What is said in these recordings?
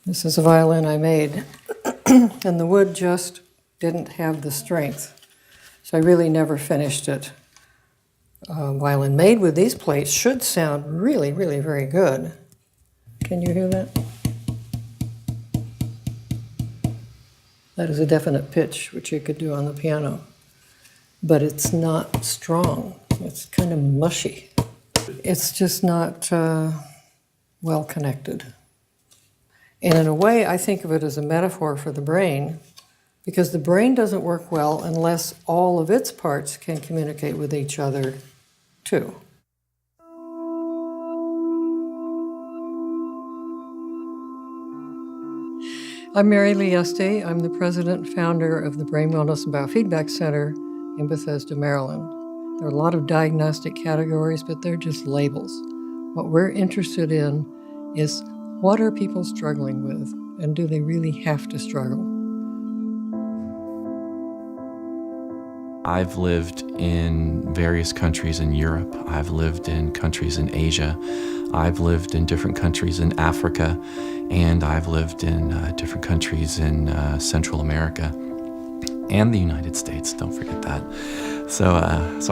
This is a violin I made, and the wood just didn't have the strength. So I really never finished it. A violin made with these plates should sound really, really very good. Can you hear that? That is a definite pitch, which you could do on the piano. But it's not strong. It's kind of mushy. It's just not well connected. And in a way, I think of it as a metaphor for the brain, because the brain doesn't work well unless all of its parts can communicate with each other, too. I'm Mary Lee Esty. I'm the president and founder of the Brain Wellness and Biofeedback Center in Bethesda, Maryland. There are a lot of diagnostic categories, but they're just labels. What we're interested in is, what are people struggling with, and do they really have to struggle? I've lived in various countries in Europe. I've lived in countries in Asia. I've lived in different countries in Africa, and I've lived in different countries in Central America and the United States, don't forget that. So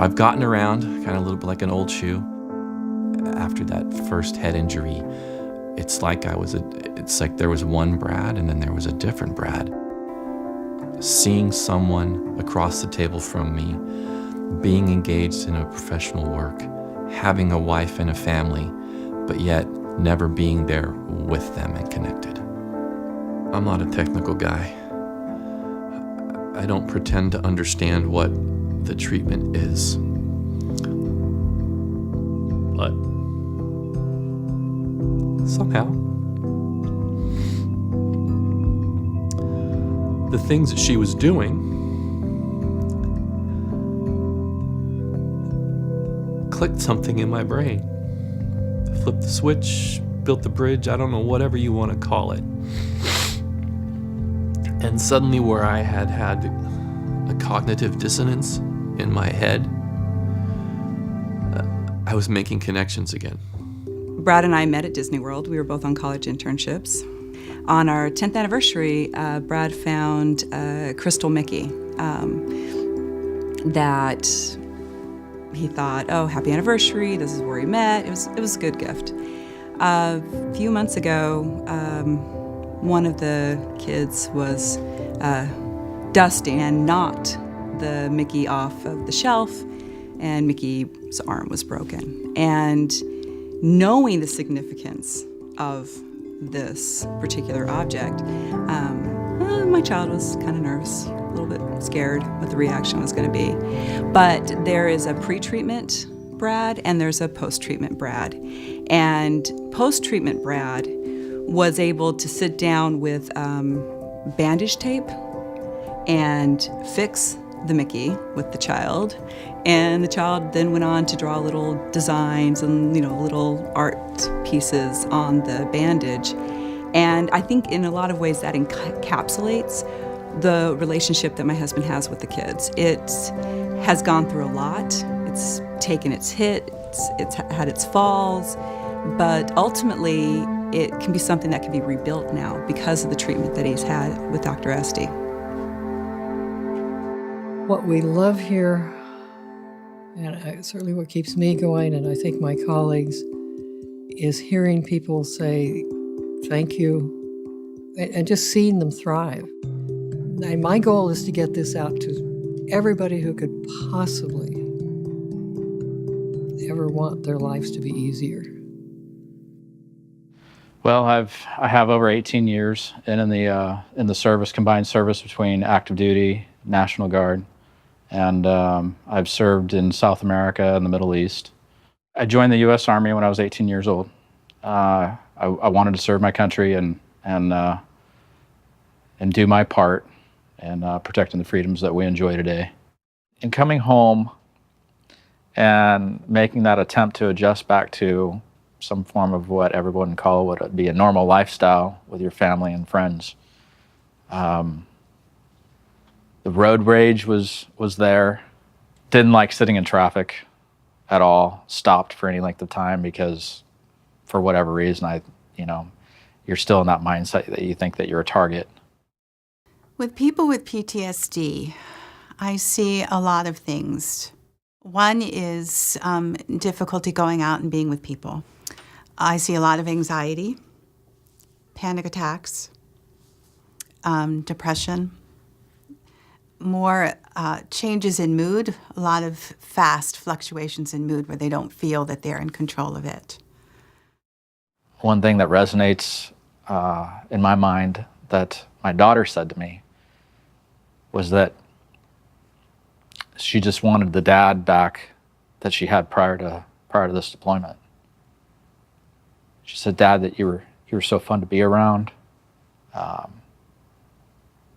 I've gotten around kind of a little bit like an old shoe. After that first head injury, it's like there was one Brad and then there was a different Brad. Seeing someone across the table from me, being engaged in a professional work, having a wife and a family, but yet never being there with them and connected. I'm not a technical guy. I don't pretend to understand what the treatment is. But somehow, the things that she was doing clicked something in my brain. Flipped the switch, built the bridge, I don't know, whatever you want to call it. And suddenly where I had a cognitive dissonance in my head, I was making connections again. Brad and I met at Disney World. We were both on college internships. On our 10th anniversary, Brad found a crystal Mickey that he thought, oh, happy anniversary, this is where we met. It was a good gift. A few months ago, one of the kids was dusting and knocked the Mickey off of the shelf, and Mickey's arm was broken. And knowing the significance of this particular object, my child was kind of nervous, a little bit scared what the reaction was going to be. But there is a pre-treatment Brad and there's a post-treatment Brad. And post-treatment Brad was able to sit down with bandage tape and fix the Mickey with the child. And the child then went on to draw little designs and, little art pieces on the bandage. And I think in a lot of ways that encapsulates the relationship that my husband has with the kids. It has gone through a lot. It's taken its hits, it's had its falls, but ultimately it can be something that can be rebuilt now because of the treatment that he's had with Dr. Esty. What we love here, and certainly what keeps me going, and I think my colleagues, is hearing people say thank you and just seeing them thrive. And my goal is to get this out to everybody who could possibly ever want their lives to be easier. Well, I have over 18 years in the service, combined service between active duty, National Guard, and I've served in South America and the Middle East. I joined the U.S. Army when I was 18 years old. I wanted to serve my country and do my part in protecting the freedoms that we enjoy today. In coming home and making that attempt to adjust back to some form of what everyone would call would be a normal lifestyle with your family and friends. The road rage was there. Didn't like sitting in traffic at all. Stopped for any length of time because, for whatever reason, you're still in that mindset that you think that you're a target. With people with PTSD, I see a lot of things. One is difficulty going out and being with people. I see a lot of anxiety, panic attacks, depression, more changes in mood, a lot of fast fluctuations in mood where they don't feel that they're in control of it. One thing that resonates in my mind that my daughter said to me was that she just wanted the dad back that she had prior to this deployment. She said, "Dad, that you were so fun to be around.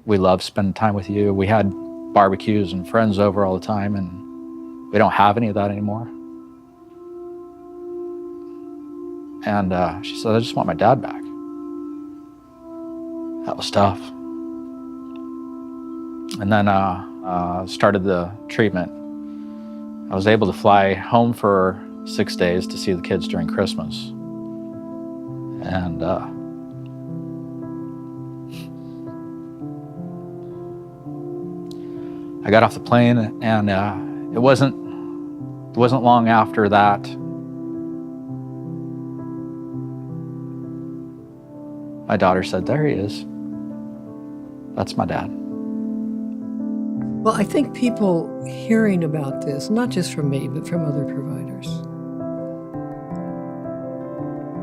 We loved spending time with you. We had barbecues and friends over all the time, and we don't have any of that anymore." And she said, "I just want my dad back." That was tough. And then started the treatment. I was able to fly home for 6 days to see the kids during Christmas. And I got off the plane, and it wasn't long after that my daughter said, "There he is. That's my dad." Well, I think people hearing about this, not just from me, but from other providers,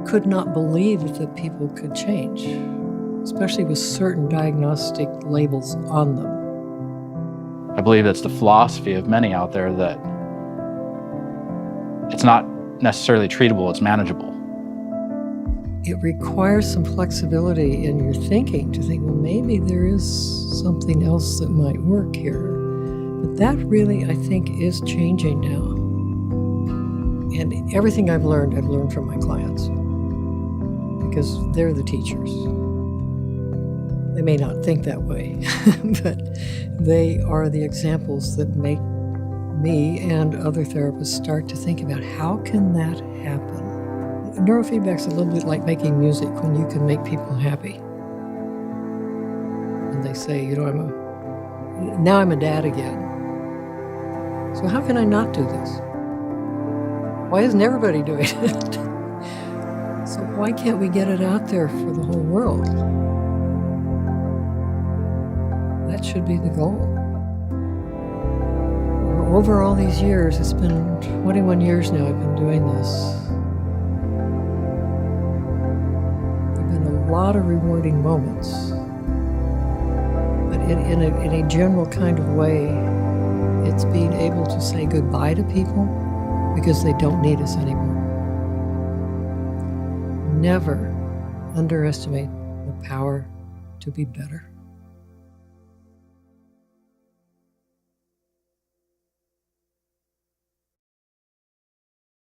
could not believe that people could change, especially with certain diagnostic labels on them. I believe it's the philosophy of many out there that it's not necessarily treatable, it's manageable. It requires some flexibility in your thinking to think, well, maybe there is something else that might work here. But that really, I think, is changing now. And everything I've learned from my clients, because they're the teachers. They may not think that way, but they are the examples that make me and other therapists start to think about how can that happen? Neurofeedback's a little bit like making music when you can make people happy. And they say, now I'm a dad again. So how can I not do this? Why isn't everybody doing it? So why can't we get it out there for the whole world? That should be the goal. Over all these years, it's been 21 years now I've been doing this. A lot of rewarding moments, but in a general kind of way, it's being able to say goodbye to people because they don't need us anymore. Never underestimate the power to be better.